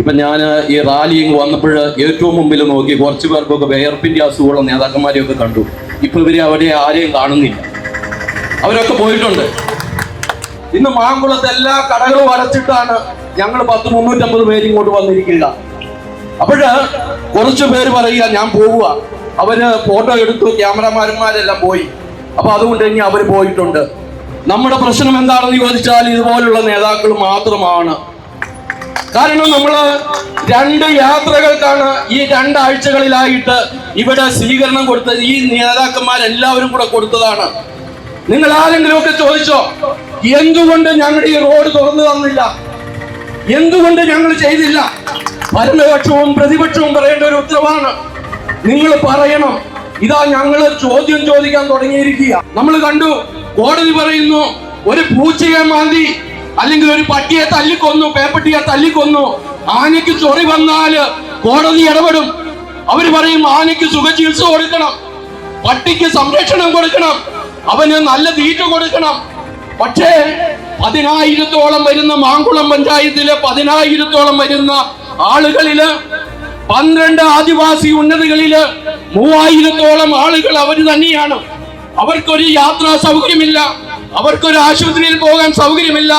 ഇപ്പൊ ഞാൻ ഈ റാലി വന്നപ്പോൾ ഏറ്റവും മുമ്പിൽ നോക്കി കുറച്ച് പേർക്കൊക്കെ വിയർപ്പിന്റെ അസുഖമുള്ള നേതാക്കന്മാരെയൊക്കെ കണ്ടു. ഇപ്പൊ ഇവരെ അവിടെ ആരെയും കാണുന്നില്ല, അവരൊക്കെ പോയിട്ടുണ്ട്. ഇന്ന് മാങ്കുളത്ത് എല്ലാ കടകളും അടച്ചിട്ടാണ് ഞങ്ങൾ 350 പേര് ഇങ്ങോട്ട് വന്നിരിക്കുക. അപ്പോഴ് കുറച്ചു പേര് പറയുക ഞാൻ പോവുക, അവര് ഫോട്ടോ എടുത്തു, ക്യാമറമാന്മാരെല്ലാം പോയി. അപ്പൊ അതുകൊണ്ട് ഇനി അവര് പോയിട്ടുണ്ട്. നമ്മുടെ പ്രശ്നം എന്താണെന്ന് ചോദിച്ചാൽ ഇതുപോലുള്ള നേതാക്കൾ മാത്രമാണ്. കാരണം നമ്മള് 2 യാത്രകൾക്കാണ് ഈ 2 ആഴ്ചകളിലായിട്ട് ഇവിടെ സ്വീകരണം കൊടുത്തത്. ഈ നേതാക്കന്മാരെല്ലാവരും കൂടെ കൊടുത്തതാണ്. നിങ്ങൾ ആരെങ്കിലും ഒക്കെ ചോദിച്ചോ എന്തുകൊണ്ട് ഞങ്ങളുടെ ഈ റോഡ് തുറന്നു തന്നില്ല, എന്തുകൊണ്ട് ഞങ്ങൾ ചെയ്തില്ല? ഭരണപക്ഷവും പ്രതിപക്ഷവും പറയേണ്ട ഒരു ഉത്തരവാണ്. നിങ്ങൾ പറയണം. ഇതാ ഞങ്ങള് ചോദ്യം ചോദിക്കാൻ തുടങ്ങിയിരിക്കുക. നമ്മൾ കണ്ടു, കോടതി പറയുന്നു ഒരു പൂച്ചയെ മാന്തി അല്ലെങ്കിൽ ഒരു പട്ടിയെ തല്ലിക്കൊന്നു, പേപ്പട്ടിയെ തല്ലിക്കൊന്നു, ആനയ്ക്ക് ചൊറി വന്നാല് കോടതി ഇടപെടും. അവര് പറയും ആനയ്ക്ക് സുഖചികിത്സ കൊടുക്കണം, പട്ടിക്ക് സംരക്ഷണം കൊടുക്കണം, അവന് നല്ല തീറ്റ കൊടുക്കണം. പക്ഷേ 10,000-ഓളം വരുന്ന മാങ്കുളം പഞ്ചായത്തിലെ 10,000-ഓളം വരുന്ന ആളുകളില് 12 ആദിവാസി ഉന്നതികളില് 3,000-ഓളം ആളുകൾ അവര് തന്നെയാണ്. അവർക്കൊരു യാത്രാ സൗകര്യമില്ല, അവർക്കൊരു ആശുപത്രിയിൽ പോകാൻ സൗകര്യമില്ല,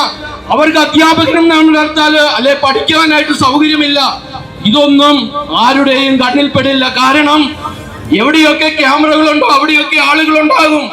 അവർക്ക് അധ്യാപകരും നടത്താല് അല്ലെ പഠിക്കാനായിട്ട് സൗകര്യമില്ല. ഇതൊന്നും ആരുടെയും കണ്ണിൽപ്പെടില്ല. കാരണം എവിടെയൊക്കെ ക്യാമറകളുണ്ടോ അവിടെയൊക്കെ ആളുകളുണ്ടാകും.